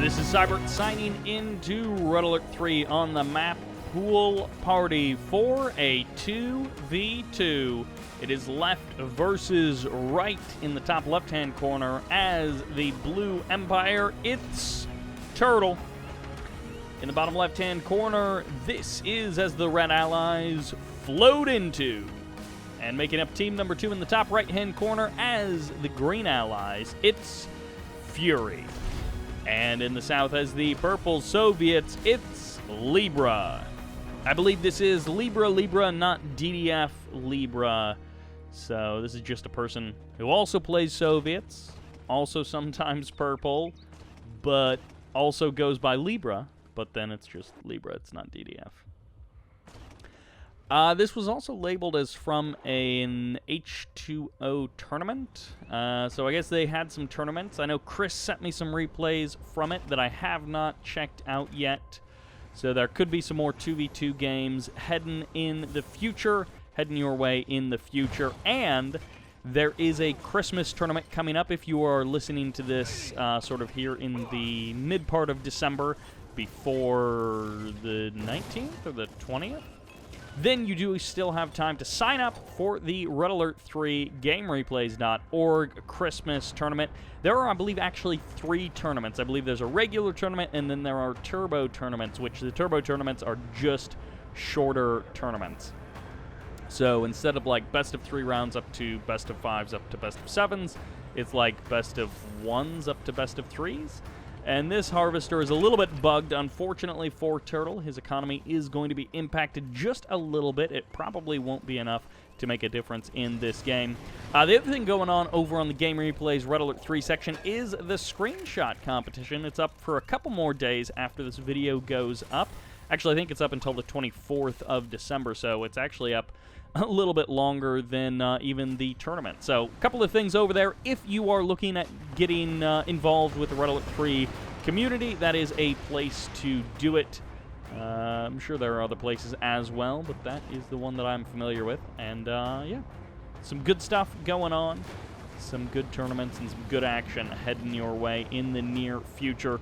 This is Sybert signing into Red Alert 3 on the map Pool Party for a 2v2. It is left versus right in the top left-hand corner as the Blue Empire. It's Turtle. In the bottom left-hand corner, this is as the Red Allies Flode into. And making up team number 2 in the top right-hand corner as the Green Allies, it's Fury. And in the south as the Purple Soviets, it's Libra. I believe this is Libra, not DDF Libra. So this is just a person who also plays Soviets, also sometimes Purple, but also goes by Libra. But then it's just Libra, it's not DDF. This was also labeled as from an H2O tournament. So I guess they had some tournaments. I know Chris sent me some replays from it that I have not checked out yet. So there could be some more 2v2 games heading in the future, heading your way in the future. And there is a Christmas tournament coming up if you are listening to this sort of here in the mid part of December before the 19th or the 20th. Then you do still have time to sign up for the Red Alert 3 GameReplays.org Christmas tournament. There are, I believe, actually 3 tournaments. I believe there's a regular tournament, and then there are turbo tournaments, which the turbo tournaments are just shorter tournaments. So instead of like best of 3 rounds up to best of 5s up to best of 7s, it's like best of 1s up to best of 3s. And this Harvester is a little bit bugged, unfortunately, for Turtle. His economy is going to be impacted just a little bit. It probably won't be enough to make a difference in this game. The other thing going on over on the Game Replays Red Alert 3 section is the screenshot competition. It's up for a couple more days after this video goes up. Actually, I think it's up until the 24th of December, so it's actually up a little bit longer than even the tournament. So, a couple of things over there. If you are looking at getting involved with the Red Alert 3 community, that is a place to do it. I'm sure there are other places as well, but that is the one that I'm familiar with. And, yeah, some good stuff going on. Some good tournaments and some good action heading your way in the near future.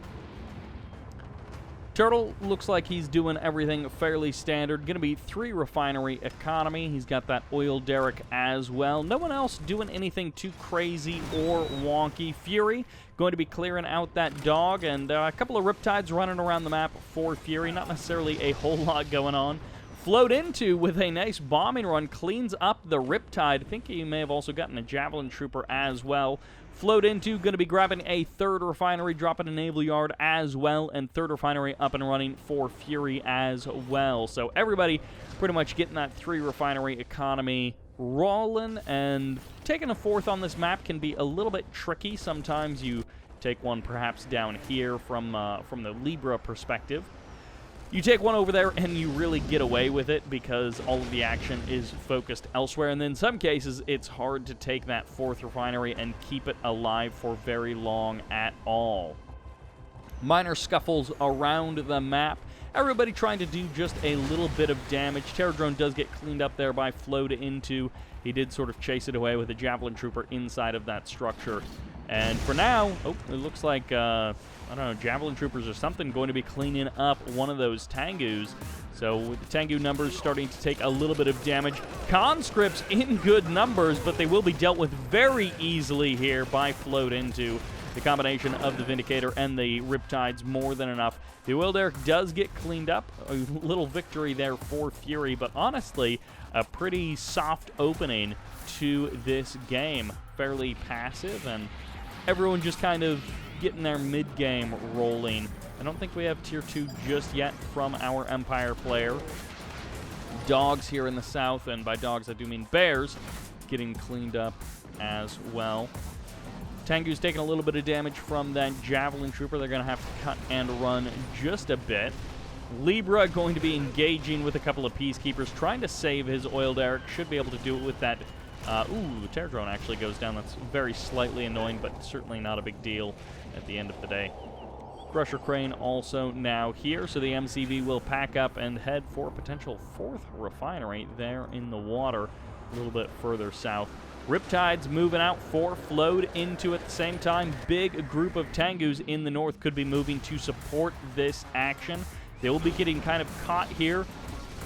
Turtle looks like he's doing everything fairly standard. Going to be 3 refinery economy. He's got that oil derrick as well. No one else doing anything too crazy or wonky. Fury going to be clearing out that dog, and a couple of riptides running around the map for Fury. Not necessarily a whole lot going on. Flode into with a nice bombing run, cleans up the riptide. I think he may have also gotten a javelin trooper as well. Flode into going to be grabbing a 3rd refinery, dropping a naval yard as well, and 3rd refinery up and running for Fury as well. So everybody pretty much getting that 3 refinery economy rolling, and taking a 4th on this map can be a little bit tricky. Sometimes you take one perhaps down here from the Libra perspective. You take one over there and you really get away with it because all of the action is focused elsewhere. And then in some cases, it's hard to take that 4th refinery and keep it alive for very long at all. Minor scuffles around the map. Everybody trying to do just a little bit of damage. Terror Drone does get cleaned up there by Flode into. He did sort of chase it away with a Javelin Trooper inside of that structure. And for now, it looks like, I don't know, Javelin Troopers or something going to be cleaning up one of those Tengus. So with the Tengu numbers starting to take a little bit of damage. Conscripts in good numbers, but they will be dealt with very easily here by Flode into. The combination of the Vindicator and the Riptides more than enough. The Oil Derrick does get cleaned up. A little victory there for Fury, but honestly, a pretty soft opening to this game. Fairly passive, and everyone just kind of getting their mid-game rolling. I don't think we have Tier 2 just yet from our Empire player. Dogs here in the south, and by dogs I do mean bears, getting cleaned up as well. Tengu's taking a little bit of damage from that Javelin Trooper. They're going to have to cut and run just a bit. Libra going to be engaging with a couple of Peacekeepers, trying to save his Oil Derrick. Should be able to do it with that. The Terror Drone actually goes down. That's very slightly annoying, but certainly not a big deal at the end of the day. Crusher Crane also now here, so the MCV will pack up and head for a potential 4th refinery there in the water a little bit further south. Riptide's moving out for Flode into at the same time. Big group of Tengus in the north could be moving to support this action. They will be getting kind of caught here,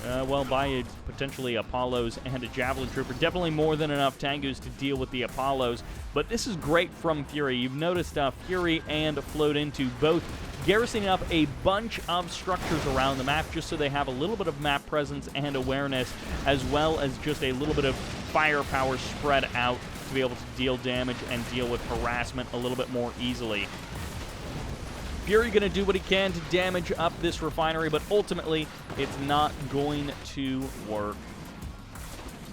well, by potentially Apollos and a Javelin Trooper. Definitely more than enough Tengus to deal with the Apollos, but this is great from Fury. You've noticed Fury and Flode into both garrisoning up a bunch of structures around the map just so they have a little bit of map presence and awareness, as well as just a little bit of firepower spread out to be able to deal damage and deal with harassment a little bit more easily. Fury going to do what he can to damage up this refinery, but ultimately it's not going to work.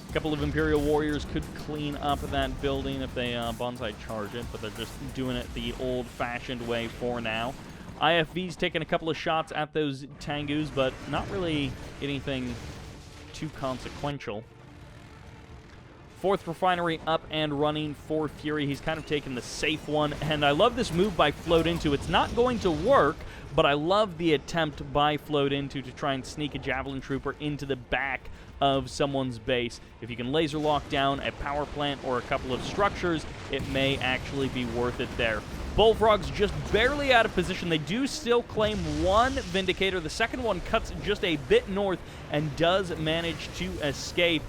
A couple of Imperial Warriors could clean up that building if they bonsai charge it, but they're just doing it the old-fashioned way for now. IFV's taking a couple of shots at those Tengus, but not really anything too consequential. Fourth refinery up and running for Fury. He's kind of taken the safe one, and I love this move by Flode into. It's not going to work, but I love the attempt by Flode into to try and sneak a Javelin Trooper into the back of someone's base. If you can laser lock down a power plant or a couple of structures, it may actually be worth it there. Bullfrogs just barely out of position. They do still claim one Vindicator. The second one cuts just a bit north and does manage to escape.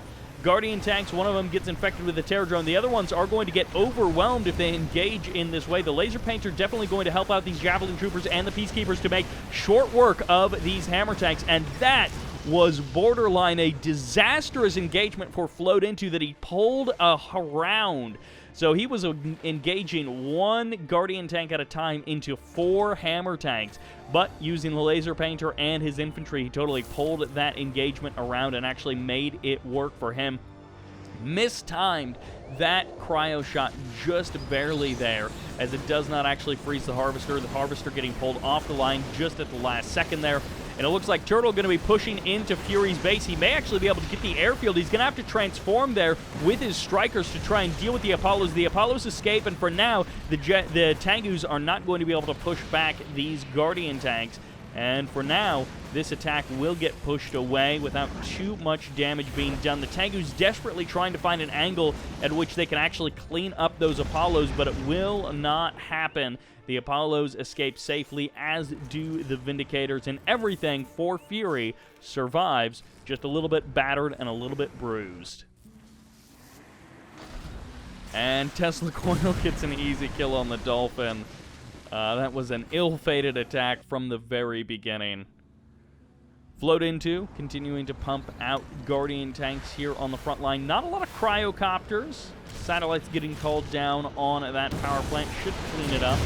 Guardian tanks, one of them gets infected with a Terror Drone. The other ones are going to get overwhelmed if they engage in this way. The Laser Painter definitely going to help out these Javelin Troopers and the Peacekeepers to make short work of these Hammer tanks, and that was borderline a disastrous engagement for Flode into that he pulled around. So he was engaging one Guardian tank at a time into 4 Hammer tanks, but using the Laser Painter and his infantry, he totally pulled that engagement around and actually made it work for him. Mistimed that cryo shot just barely there, as it does not actually freeze the Harvester. The Harvester getting pulled off the line just at the last second there. And it looks like Turtle going to be pushing into Fury's base. He may actually be able to get the airfield. He's going to have to transform there with his strikers to try and deal with the Apollos. The Apollos escape, and for now, the Tengus are not going to be able to push back these Guardian tanks. And for now, this attack will get pushed away without too much damage being done. The Tengus desperately trying to find an angle at which they can actually clean up those Apollos, but it will not happen. The Apollos escape safely, as do the Vindicators, and everything for Fury survives, just a little bit battered and a little bit bruised. And Tesla Coil gets an easy kill on the Dolphin. That was an ill-fated attack from the very beginning. Flode into, continuing to pump out Guardian tanks here on the front line. Not a lot of cryocopters. Satellites getting called down on that power plant should clean it up.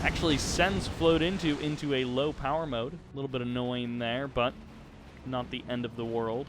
Actually sends Flode into a low power mode. A little bit annoying there, but not the end of the world.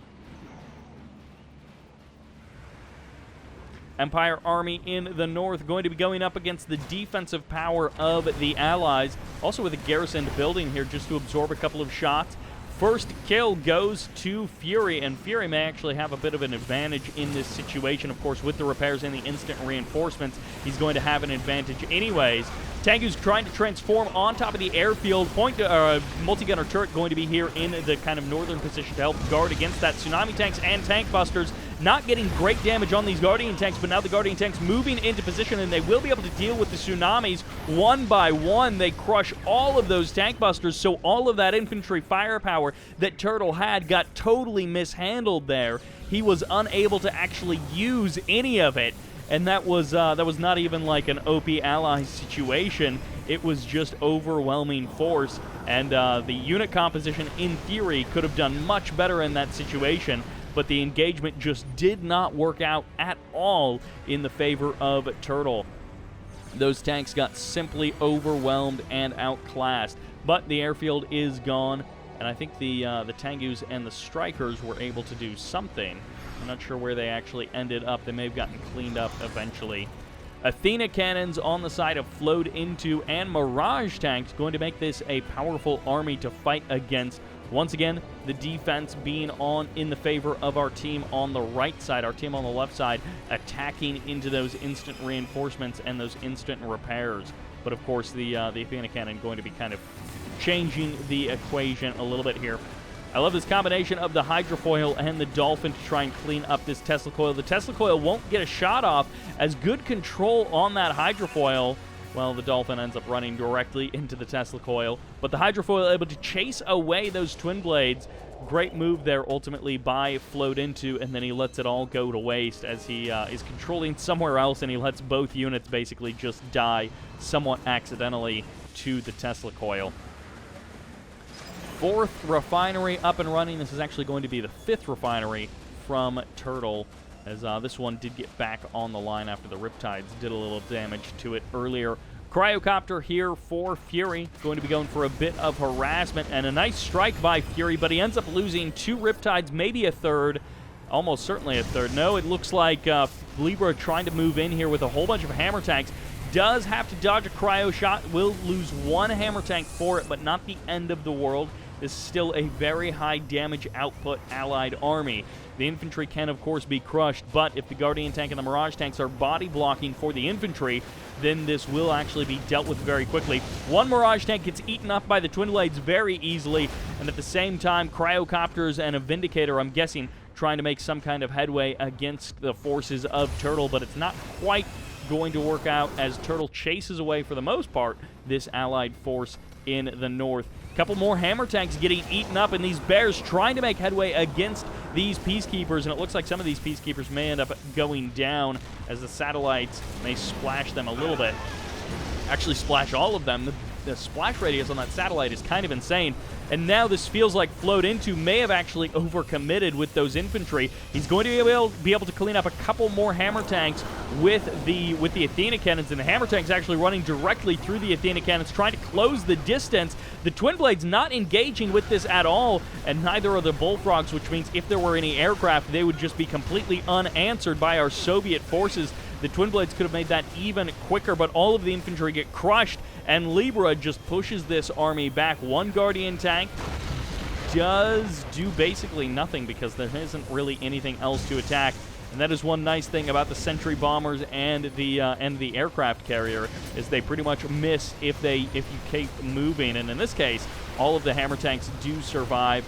Empire Army in the north going to be going up against the defensive power of the Allies. Also with a garrisoned building here just to absorb a couple of shots. First kill goes to Fury, and Fury may actually have a bit of an advantage in this situation. Of course, with the repairs and the instant reinforcements, he's going to have an advantage anyways. Tengu's trying to transform on top of the airfield. Multi-gunner turret going to be here in the kind of northern position to help guard against that. Tsunami tanks and tank busters not getting great damage on these Guardian tanks, but now the Guardian tanks moving into position, and they will be able to deal with the Tsunamis one by one. They crush all of those tank busters, so all of that infantry firepower that Turtle had got totally mishandled there. He was unable to actually use any of it. And that was not even like an OP ally situation. It was just overwhelming force. And the unit composition, in theory, could have done much better in that situation. But the engagement just did not work out at all in the favor of Turtle. Those tanks got simply overwhelmed and outclassed. But the airfield is gone. And I think the Tengus and the Strikers were able to do something. I'm not sure where they actually ended up. They may have gotten cleaned up eventually. Athena cannons on the side of Flode into, and Mirage tanks going to make this a powerful army to fight against. Once again, the defense being on in the favor of our team on the right side, our team on the left side attacking into those instant reinforcements and those instant repairs. But of course, the Athena cannon going to be kind of changing the equation a little bit here. I love this combination of the hydrofoil and the Dolphin to try and clean up this Tesla coil. The Tesla coil won't get a shot off, as good control on that hydrofoil. Well, the Dolphin ends up running directly into the Tesla coil, but the hydrofoil able to chase away those twin blades. Great move there ultimately by Flode into, and then he lets it all go to waste as he is controlling somewhere else, and he lets both units basically just die somewhat accidentally to the Tesla coil. 4th refinery up and running. This is actually going to be the 5th refinery from Turtle, as this one did get back on the line after the Riptides did a little damage to it earlier. Cryocopter here for Fury, going to be going for a bit of harassment, and a nice strike by Fury, but he ends up losing 2 Riptides, maybe a third, almost certainly a third. No, it looks like Libra trying to move in here with a whole bunch of hammer tanks. Does have to dodge a cryo shot, will lose 1 hammer tank for it, but not the end of the world. This is still a very high damage output allied army. The infantry can, of course, be crushed, but if the Guardian tank and the Mirage tanks are body blocking for the infantry, then this will actually be dealt with very quickly. 1 Mirage tank gets eaten up by the Twin Blades very easily, and at the same time, Cryocopters and a Vindicator, I'm guessing, trying to make some kind of headway against the forces of Turtle, but it's not quite going to work out as Turtle chases away, for the most part, this allied force in the north. Couple more hammer tanks getting eaten up, and these bears trying to make headway against these peacekeepers, and it looks like some of these peacekeepers may end up going down as the satellites may splash them a little bit. Actually splash all of them. The splash radius on that satellite is kind of insane, and now this feels like Flode into may have actually overcommitted with those infantry. He's going to be able to clean up a couple more hammer tanks with the Athena cannons, and the hammer tanks actually running directly through the Athena cannons, trying to close the distance. The Twin Blades not engaging with this at all, and neither are the Bullfrogs, which means if there were any aircraft, they would just be completely unanswered by our Soviet forces. The Twin Blades could have made that even quicker, but all of the infantry get crushed, and Libra just pushes this army back. 1 Guardian tank does do basically nothing because there isn't really anything else to attack. And that is one nice thing about the Sentry bombers and the aircraft carrier, is they pretty much miss if you keep moving. And in this case, all of the hammer tanks do survive.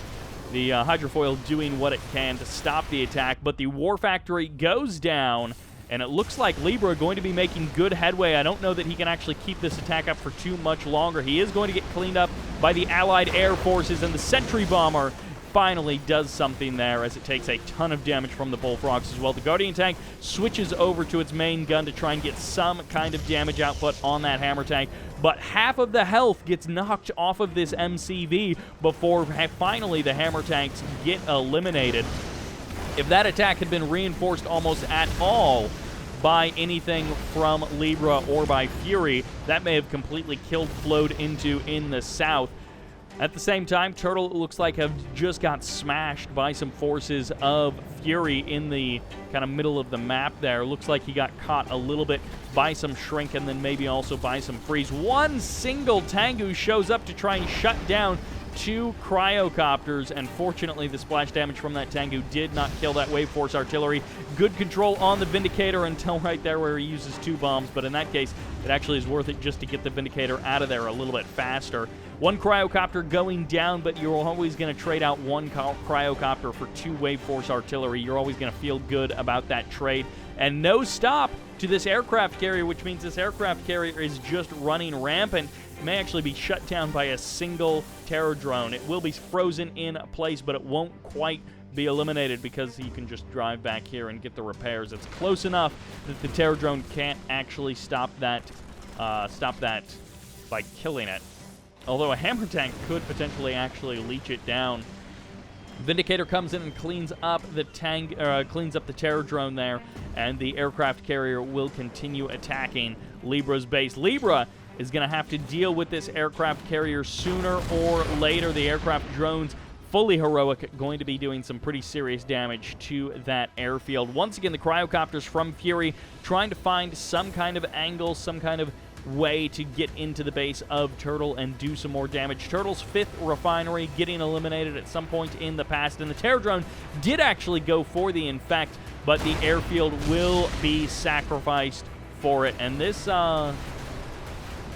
The hydrofoil doing what it can to stop the attack, but the War Factory goes down. And it looks like Libra going to be making good headway. I don't know that he can actually keep this attack up for too much longer. He is going to get cleaned up by the Allied air forces, and the Sentry bomber finally does something there as it takes a ton of damage from the Bullfrogs as well. The Guardian tank switches over to its main gun to try and get some kind of damage output on that hammer tank, but half of the health gets knocked off of this MCV before finally the hammer tanks get eliminated. If that attack had been reinforced almost at all by anything from Libra or by Fury, that may have completely killed Flode into in the south. At the same time, Turtle, it looks like, have just got smashed by some forces of Fury in the kind of middle of the map there. Looks like he got caught a little bit by some Shrink and then maybe also by some Freeze. 1 single Tengu shows up to try and shut down 2 Cryocopters, and fortunately the splash damage from that Tengu did not kill that Wave Force artillery. Good control on the Vindicator until right there where he uses 2 bombs, but in that case it actually is worth it just to get the Vindicator out of there a little bit faster. 1 Cryocopter going down, but you're always going to trade out 1 Cryocopter for 2 Wave Force artillery. You're always going to feel good about that trade. And no stop to this aircraft carrier, which means this aircraft carrier is just running rampant. It may actually be shut down by a single terror drone. It will be frozen in place, but it won't quite be eliminated because you can just drive back here and get the repairs. It's close enough that the terror drone can't actually stop that by killing it. Although a hammer tank could potentially actually leech it down. Vindicator comes in and cleans up the terror drone there, and the aircraft carrier will continue attacking Libra's base. Libra is going to have to deal with this aircraft carrier sooner or later. The aircraft drones, fully heroic, going to be doing some pretty serious damage to that airfield. Once again, the Cryocopters from Fury trying to find some kind of angle, some kind of way to get into the base of Turtle and do some more damage. Turtle's 5th refinery getting eliminated at some point in the past, and the terror drone did actually go for the infect, but the airfield will be sacrificed for it. And this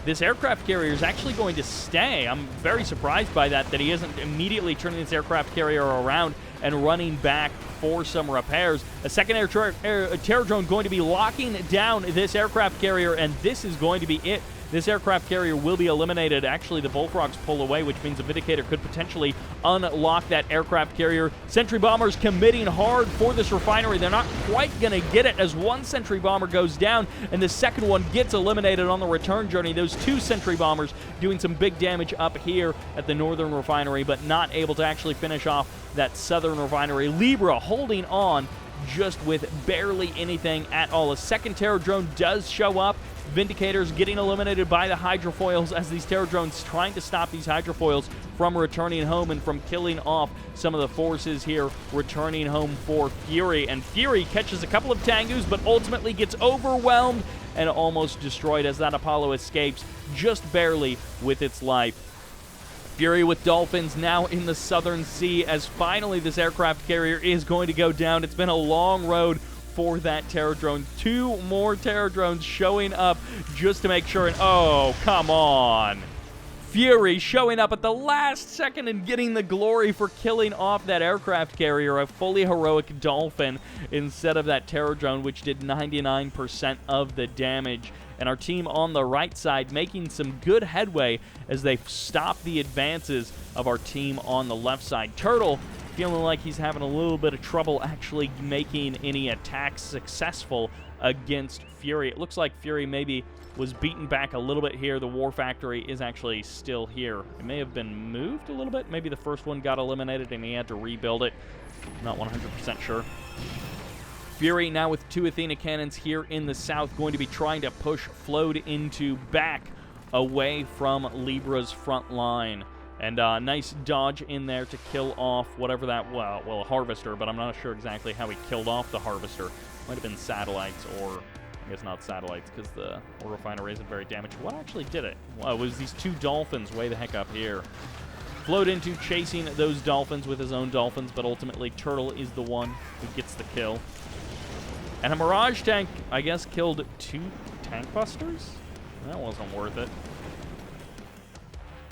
this aircraft carrier is actually going to stay. I'm very surprised by that he isn't immediately turning this aircraft carrier around and running back for some repairs. A second terror drone going to be locking down this aircraft carrier, and this is going to be it. This aircraft carrier will be eliminated. Actually, the Bullfrogs pull away, which means the Vindicator could potentially unlock that aircraft carrier. Sentry Bombers committing hard for this refinery. They're not quite going to get it as one Sentry Bomber goes down, and the second one gets eliminated on the return journey. Those two Sentry Bombers doing some big damage up here at the northern refinery, but not able to actually finish off that southern refinery. Libra holding on just with barely anything at all. A second terror drone does show up. Vindicators getting eliminated by the hydrofoils as these terror drones trying to stop these hydrofoils from returning home and from killing off some of the forces here returning home for Fury. And Fury catches a couple of Tengus, but ultimately gets overwhelmed and almost destroyed as that Apollo escapes just barely with its life. Fury with Dolphins now in the Southern Sea as finally this aircraft carrier is going to go down. It's been a long road for that terror drone. Two more terror drones showing up just to make sure. And oh, come on. Fury showing up at the last second and getting the glory for killing off that aircraft carrier, a fully heroic Dolphin, instead of that terror drone, which did 99% of the damage. And our team on the right side making some good headway as they stop the advances of our team on the left side. Turtle feeling like he's having a little bit of trouble actually making any attacks successful against Fury. It looks like Fury maybe was beaten back a little bit here. The War Factory is actually still here. It may have been moved a little bit. Maybe the first one got eliminated and he had to rebuild it. Not 100% sure. Fury now with two Athena cannons here in the south, going to be trying to push Flode into back away from Libra's front line. And nice dodge in there to kill off whatever that, well, a Harvester, but I'm not sure exactly how he killed off the Harvester. Might have been satellites, or I guess not satellites, because the ore refinery isn't very damaged. What actually did it? Well, it was these two Dolphins way the heck up here. Flode into chasing those Dolphins with his own Dolphins, but ultimately Turtle is the one who gets the kill. And a Mirage tank, I guess, killed two tank busters? That wasn't worth it.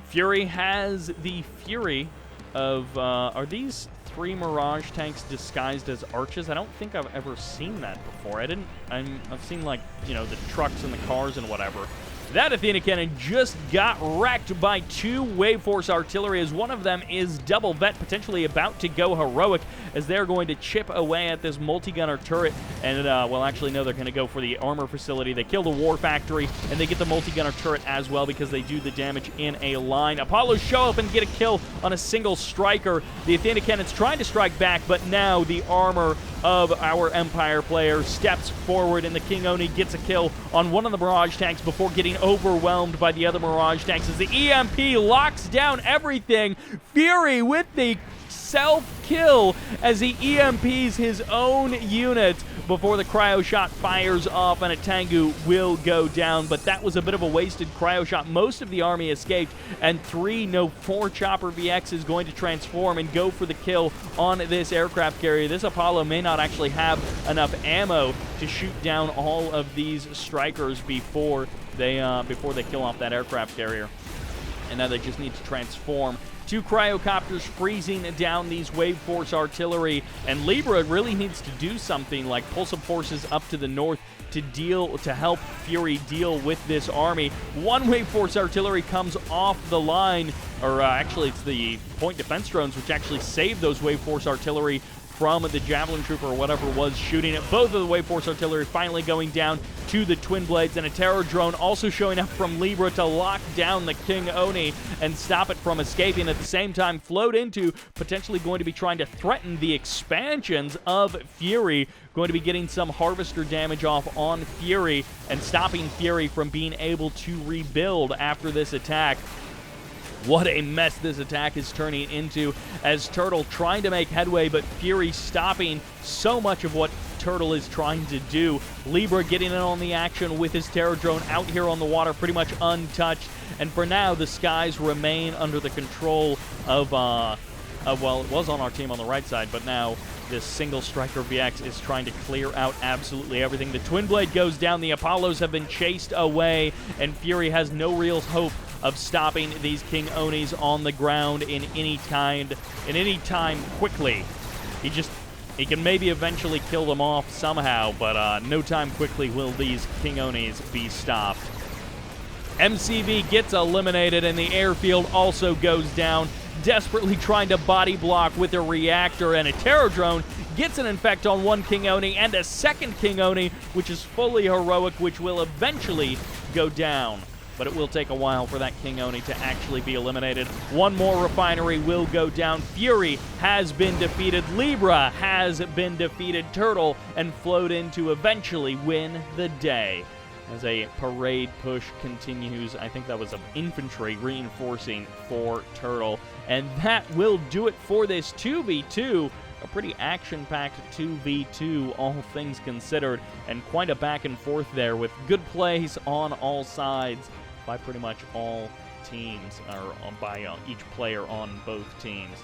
Fury has the Fury of, are these three Mirage tanks disguised as arches? I don't think I've ever seen that before. I've seen, like, you know, the trucks and the cars and whatever. That Athena cannon just got wrecked by two Wave Force artillery, as one of them is Double Vet, potentially about to go heroic, as they're going to chip away at this multi-gunner turret. And, well, actually, no, they're going to go for the armor facility. They kill the War Factory, and they get the multi-gunner turret as well because they do the damage in a line. Apollos show up and get a kill on a single striker. The Athena cannon's trying to strike back, but now the armor of our Empire player steps forward, and the King Oni gets a kill on one of the Mirage tanks before getting overwhelmed by the other Mirage tanks as the EMP locks down everything. Fury with the self-kill as he EMPs his own unit before the cryo shot fires off, and a Tengu will go down. But that was a bit of a wasted cryo shot. Most of the army escaped, and four Chopper VX is going to transform and go for the kill on this aircraft carrier. This Apollo may not actually have enough ammo to shoot down all of these strikers before they kill off that aircraft carrier. And now they just need to transform. Two cryocopters freezing down these Wave Force artillery, and Libra really needs to do something, like pull some forces up to the north to help Fury deal with this army. One Wave Force artillery comes off the line, or actually it's the point defense drones which actually save those Wave Force artillery from the Javelin Trooper or whatever was shooting it. Both of the Wave Force artillery finally going down to the Twin Blades, and a terror drone also showing up from Libra to lock down the King Oni and stop it from escaping. At the same time, Flode into potentially going to be trying to threaten the expansions of Fury, going to be getting some Harvester damage off on Fury and stopping Fury from being able to rebuild after this attack. What a mess this attack is turning into, as Turtle trying to make headway, but Fury stopping so much of what Turtle is trying to do. Libra getting in on the action with his terror drone out here on the water, pretty much untouched. And for now, the skies remain under the control of well, it was on our team on the right side, but now This single striker VX is trying to clear out absolutely everything. The Twin Blade goes down, the Apollos have been chased away, and Fury has no real hope of stopping these King Onis on the ground in any time quickly. He can maybe eventually kill them off somehow, but no time quickly will these King Onis be stopped. MCV gets eliminated, and the airfield also goes down, desperately trying to body block with a reactor, and a Terror Drone gets an infect on one King Oni and a second King Oni, which is fully heroic, which will eventually go down. But it will take a while for that King Oni to actually be eliminated. One more refinery will go down. Fury has been defeated. Libra has been defeated. Turtle and Flode in to eventually win the day. As a parade push continues, I think that was an infantry reinforcing for Turtle. And that will do it for this 2v2. A pretty action-packed 2v2, all things considered, and quite a back and forth there with good plays on all sides by pretty much all teams, or by each player on both teams.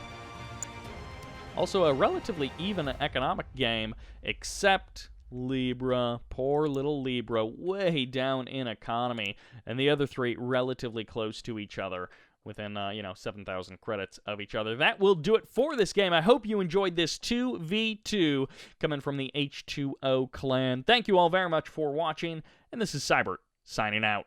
Also a relatively even economic game, except Libra, poor little Libra, way down in economy, and the other three relatively close to each other, within, 7,000 credits of each other. That will do it for this game. I hope you enjoyed this 2v2 coming from the H2O clan. Thank you all very much for watching, and this is Sybert, signing out.